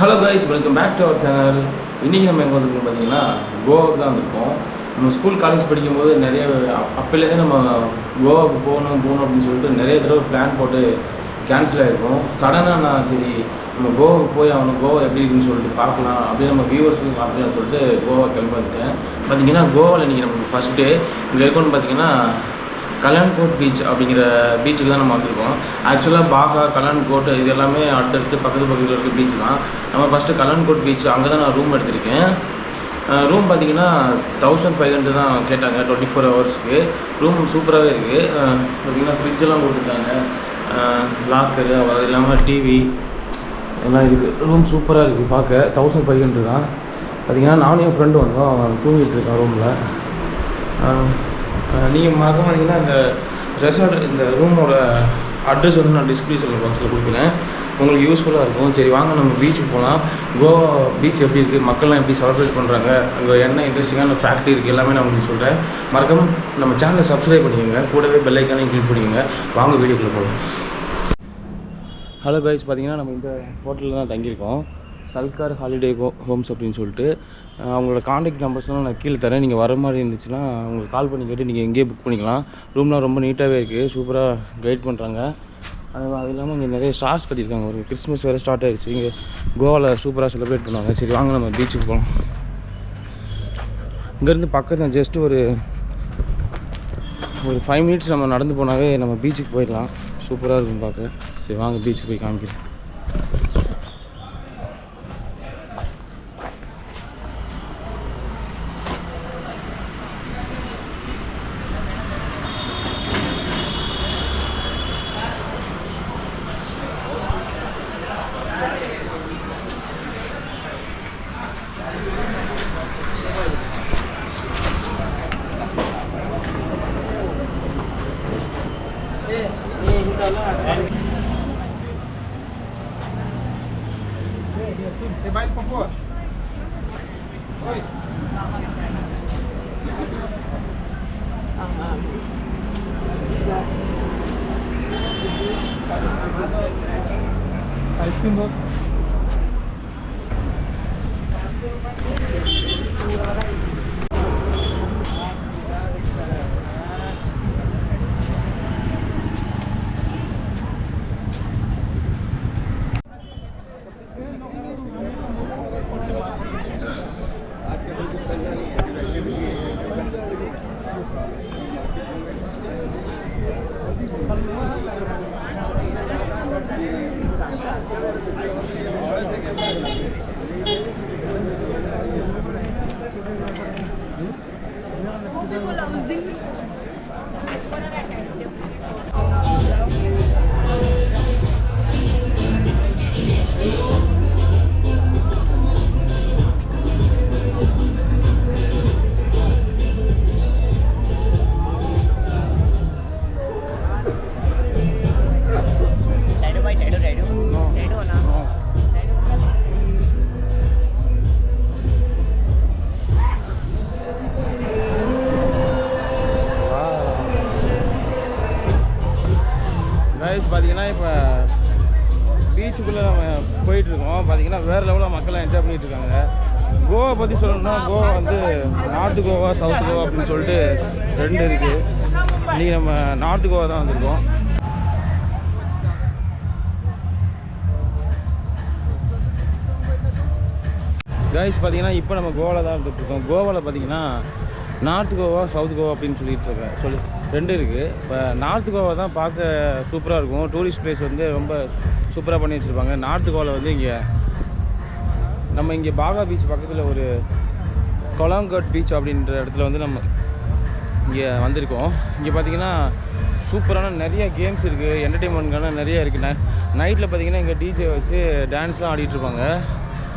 Hello guys, welcome back to our channel. இன்றைக்கி நம்ம எங்கே வந்துருக்கோம் பார்த்தீங்கன்னா கோவாவுக்கு தான் வந்திருக்கோம். நம்ம ஸ்கூல் காலேஜ் படிக்கும்போது நிறைய அப்போலேருந்தே நம்ம கோவாவுக்கு போகணும் அப்படின்னு சொல்லிட்டு நிறைய தடவை பிளான் போட்டு கேன்சல் ஆகிருக்கும். சடனாக நான் சரி நம்ம கோவாவுக்கு போய் அவனுக்கு கோவா எப்படி இருக்குன்னு சொல்லிட்டு பார்க்கலாம் அப்படியே நம்ம வியூவர்ஸுக்கு பார்க்கலாம்னு சொல்லிட்டு கோவா கிளம்பி வந்துட்டேன். பார்த்தீங்கன்னா கோவாவில் இன்றைக்கி நமக்கு ஃபஸ்ட் டே இங்கே இருக்கோன்னு பார்த்தீங்கன்னா கலான்கோட் பீச் அப்படிங்கிற பீச்சுக்கு தான் நம்ம வந்திருக்கோம். ஆக்சுவலாக பாகா, கலான்கோட் இது எல்லாமே அடுத்தடுத்து பக்கத்தில் இருக்க பீச் தான். நம்ம ஃபஸ்ட்டு கலான்கோட் பீச் அங்கே தான் நான் ரூம் எடுத்திருக்கேன். ரூம் பார்த்திங்கன்னா 1500 தான் கேட்டாங்க 24 ஹவர்ஸ்க்கு. ரூம் சூப்பராகவே இருக்குது. பார்த்திங்கன்னா ஃப்ரிட்ஜெல்லாம் கொடுத்துருக்காங்க, லாக்கரு, அது இல்லாமல் டிவி எல்லாம் இருக்குது. ரூம் சூப்பராக இருக்குது பார்க்க. 1500 தான். பார்த்திங்கன்னா நானும் என் ஃப்ரெண்டு வந்தோம், அவன் தூங்கிட்டு இருக்கான் ரூமில். நீங்கள் மறக்க மாட்டீங்கன்னா இந்த ரெசார்ட் இந்த ரூமோட அட்ரஸ் வந்து நான் டிஸ்கிரிப்ஷன் பாக்ஸில் கொடுக்குறேன், உங்களுக்கு யூஸ்ஃபுல்லாக இருக்கும். சரி வாங்க நம்ம பீச்சுக்கு போகலாம். கோவா பீச் எப்படி இருக்குது, மக்கள்லாம் எப்படி செலிப்ரேட் பண்ணுறாங்க, அங்கே என்ன இன்ட்ரெஸ்டிங்கான ஃபேக்ட் இருக்குது எல்லாமே நான் உங்களுக்கு சொல்கிறேன். மறக்காம நம்ம சேனலை சப்ஸ்கிரைப் பண்ணிக்கோங்க, கூடவே பெல் ஐக்கானையும் கிளிக் பண்ணிக்கோங்க. வாங்க வீடியோக்குள்ளே போகலாம். ஹலோ கைஸ், பார்த்தீங்கன்னா நம்ம இந்த ஹோட்டலில் தான் தங்கியிருக்கோம். சல்கார் ஹாலிடே ஹோம்ஸ் அப்படின்னு சொல்லிட்டு. அவங்களோட காண்டாக்ட் நம்பர்ஸ்லாம் நான் கீழே தரேன். நீங்கள் வர மாதிரி இருந்துச்சுன்னா உங்களுக்கு கால் பண்ணி கேட்டு நீங்கள் எங்கேயே புக் பண்ணிக்கலாம். ரூம்லாம் ரொம்ப நீட்டாகவே இருக்குது, சூப்பராக கைட் பண்ணுறாங்க. அது இல்லாமல் இங்கே நிறைய ஸ்டார்ஸ் கட்டியிருக்காங்க. ஒரு கிறிஸ்மஸ் வேறு ஸ்டார்ட் ஆகிடுச்சு. இங்கே கோவாவில் சூப்பராக செலிப்ரேட் பண்ணுவாங்க. சரி வாங்க நம்ம பீச்சுக்கு போகலாம். இங்கேருந்து பக்கத்தில் ஜஸ்ட்டு ஒரு 5 மினிட்ஸ் நம்ம நடந்து போனாவே நம்ம பீச்சுக்கு போயிடலாம். சூப்பராக இருக்கும் பார்க்க. சரி வாங்க பீச்சுக்கு போய் காமிக்கிறேன். Você vai por favor. Oi. Ice cream box. பார்த்தீங்கன்னா இப்போ பீச்சுக்குள்ளே நம்ம போயிட்டுருக்கோம். பார்த்தீங்கன்னா வேறு லெவலில் மக்கள்லாம் என்ஜாய் பண்ணிகிட்டு இருக்காங்க. கோவா பற்றி சொல்லணும்னா கோவா வந்து நார்த் கோவா, சவுத் கோவா அப்படின்னு சொல்லிட்டு 2 இருக்குது. இன்றைக்கி நம்ம நார்த் கோவா தான் வந்திருக்கோம். கைஸ் பார்த்தீங்கன்னா இப்போ நம்ம கோவாவில் தான் இருந்துகிட்ருக்கோம். கோவாவில் பார்த்தீங்கன்னா நார்த் கோவா, சவுத் கோவா அப்படின்னு சொல்லி 2 இருக்குது. இப்போ நார்த் கோவா தான் பார்க்க சூப்பராக இருக்கும். டூரிஸ்ட் பிளேஸ் வந்து ரொம்ப சூப்பராக பண்ணி வச்சுருப்பாங்க. நார்த் கோவாவில் வந்து இங்கே பாகா பீச் பக்கத்தில் ஒரு கலாங்கட் பீச் அப்படின்ற இடத்துல வந்து நம்ம இங்கே வந்திருக்கோம். இங்கே பார்த்திங்கன்னா சூப்பரான நிறைய கேம்ஸ் இருக்குது, என்டர்டெயின்மெண்ட்கான நிறைய இருக்குது. நைட்டில் பார்த்திங்கன்னா இங்கே டிஜே வச்சு டான்ஸ்லாம் ஆடிட்டுருப்பாங்க.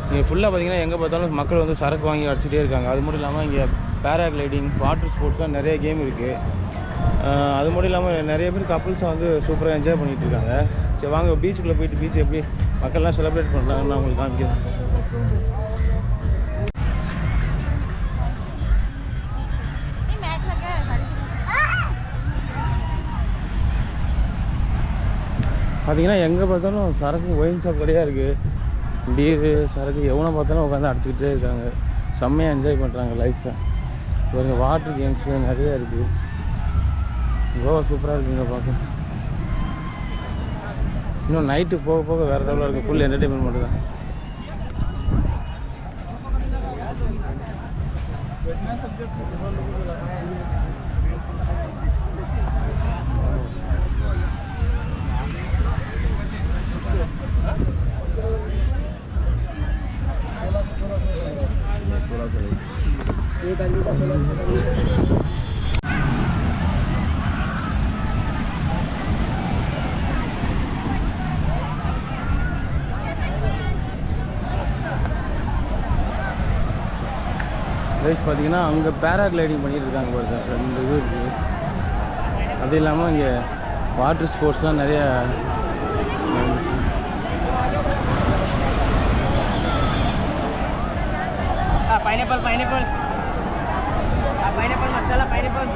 இங்கே ஃபுல்லாக பார்த்திங்கன்னா எங்கே பார்த்தாலும் மக்கள் வந்து சரக்கு வாங்கி அடிச்சுட்டே இருக்காங்க. அது மட்டும் இல்லாமல் இங்கே பேராகிளைடிங், வாட்டர் ஸ்போர்ட்ஸ்லாம் நிறைய கேம் இருக்குது. அது மட்டும் இல்லாமல் நிறைய பேர் கப்புள்ஸாக வந்து சூப்பராக என்ஜாய் பண்ணிகிட்டு இருக்காங்க. சரி வாங்க பீச்சுக்குள்ளே போயிட்டு பீச் எப்படி மக்கள்லாம் செலிப்ரேட் பண்ணுறாங்கன்னு நான் உங்களுக்கு காமிக்கிறேன். பார்த்தீங்கன்னா எங்கே பார்த்தாலும் சரக்கு ஒயின் ஷாப் கடையாக இருக்குது. பீரு சரக்கு எவனை பார்த்தாலும் உட்காந்து அடிச்சுக்கிட்டே இருக்காங்க. செம்மையாக என்ஜாய் பண்ணுறாங்க லைஃப்பை. இவங்க வாட்டர் கேம்ஸ் நிறையா இருக்குது. கோவா சூப்பராக இருக்குங்க பார்க்க. இன்னும் நைட்டு போக போக வேறு லெவலாக இருக்குது. ஃபுல் என்டர்டெயின்மெண்ட் மட்டும் தான். ரைஸ் பார்த்தீங்கன்னா அங்கே பேராகிளைடிங் பண்ணிட்டு இருக்காங்க பாருங்க. 2 இது இருக்குது. அது இல்லாமல் இங்கே வாட்டர் ஸ்போர்ட்ஸ்லாம் நிறைய pineapple masala pineapple.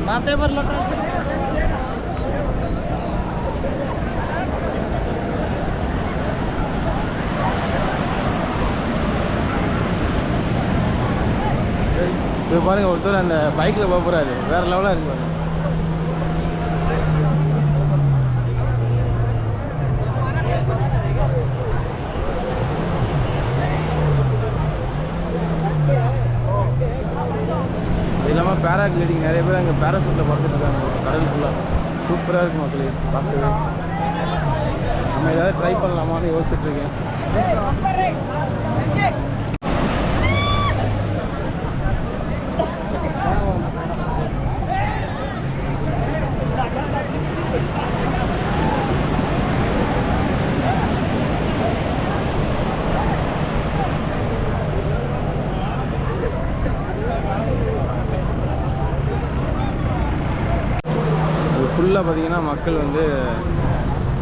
माथे पर लटा இப்போ பாருங்க ஒருத்தர் அந்த பைக்கில் போக போகிறாரு. வேறு லெவலாக இருக்கு பாருங்க. அது இல்லாமல் பேராகிளைடிங் நிறைய பேர் அங்கே பேராசூட்டில் பறந்துட்டு இருக்காங்க. கடல் ஃபுல்லாக சூப்பராக இருக்குது மக்களே பார்க்கவே. நம்ம ஏதாவது ட்ரை பண்ணலாமான்னு யோசிச்சுட்ருக்கேன். ஃபுல்லாக பார்த்தீங்கன்னா மக்கள் வந்து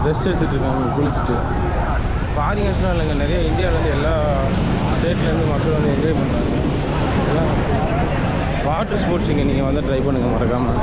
ரெஸ்ட் எடுத்துகிட்ருக்காங்க குளிச்சுட்டு. ஃபாரினர்ஸ்லாம் இல்லைங்க, நிறைய இந்தியாவிலேருந்து எல்லா ஸ்டேட்லேருந்து மக்கள் வந்து என்ஜாய் பண்ணுறாங்க. எல்லாம் வாட்டர் ஸ்போர்ட்ஸ் இங்கே நீங்கள் வந்து ட்ரை பண்ணுங்கள் மறக்காமல்.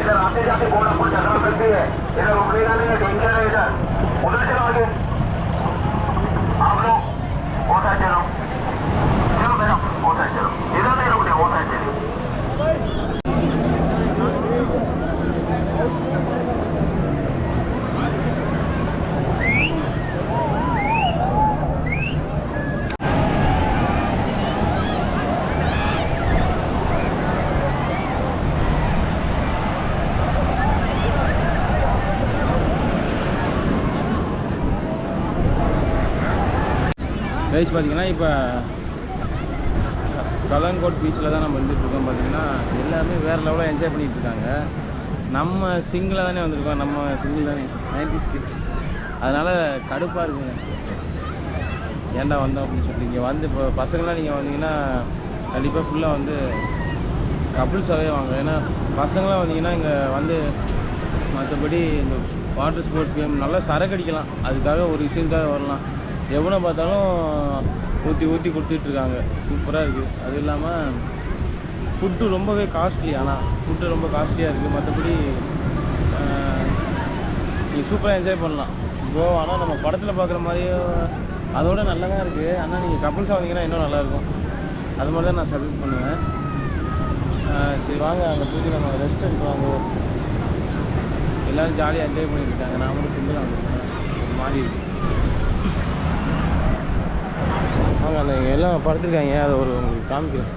इधर आते जाते बोर्ड आपको चलना सकती है, इधर रुकने नहीं है, डेंजर है। इधर उधर चलो आगे, आप लोग वो साइड चलो, चलो बेटा वो साइड चलो, इधर नहीं रुकने, वो साइड चलो। கைஸ் பார்த்தீங்கன்னா இப்போ கலங்கோட் பீச்சில் தான் நம்ம வந்துட்டுருக்கோம். பார்த்தீங்கன்னா எல்லாருமே வேறு லெவலாக என்ஜாய் பண்ணிகிட்டு இருக்காங்க. நம்ம சிங்கிளாக தானே வந்திருக்கோம், நம்ம சிங்கிள் தானே 90s கிட்ஸ், அதனால் கடுப்பாக இருக்குங்க. ஏன்டா வந்தோம் அப்படின்னு சொல்லிட்டு. இங்கே வந்து இப்போ பசங்களாம் நீங்கள் வந்தீங்கன்னா கண்டிப்பாக ஃபுல்லாக வந்து கப்புள்ஸாகவே வாங்க. ஏன்னா பசங்களாம் வந்தீங்கன்னா இங்கே வந்து மற்றபடி இந்த வாட்டர் ஸ்போர்ட்ஸ் கேம் நல்லா சரக்கு அடிக்கலாம், அதுக்காக ஒரு விஷயத்துக்காக வரலாம். எவனை பார்த்தாலும் ஊற்றி கொடுத்துட்ருக்காங்க, சூப்பராக இருக்குது. அது இல்லாமல் ஃபுட்டு ரொம்பவே காஸ்ட்லி, ஆனால் ஃபுட்டு ரொம்ப காஸ்ட்லியாக இருக்குது. மற்றபடி நீங்கள் சூப்பராக என்ஜாய் பண்ணலாம் கோவானா. நம்ம படத்தில் பார்க்குற மாதிரியே அதோட நல்லா தான் இருக்குது. ஆனால் நீங்கள் கப்புள்ஸாக வந்தீங்கன்னா இன்னும் நல்லாயிருக்கும். அது மாதிரி தான் நான் சஜஸ்ட் பண்ணுவேன். சரி வாங்க அங்கே போய் நம்ம ரெஸ்ட் எடுக்குவாங்க. எல்லோரும் ஜாலியாக என்ஜாய் பண்ணிட்டு இருக்காங்க, நான் மட்டும் சிம்பிளாக வந்துருக்கேன், ஒரு மாதிரி இருக்குது. வாங்க அந்த எல்லாம் படுத்துருக்காங்க, அதை ஒரு உங்களுக்கு காமிக்கிறேன்.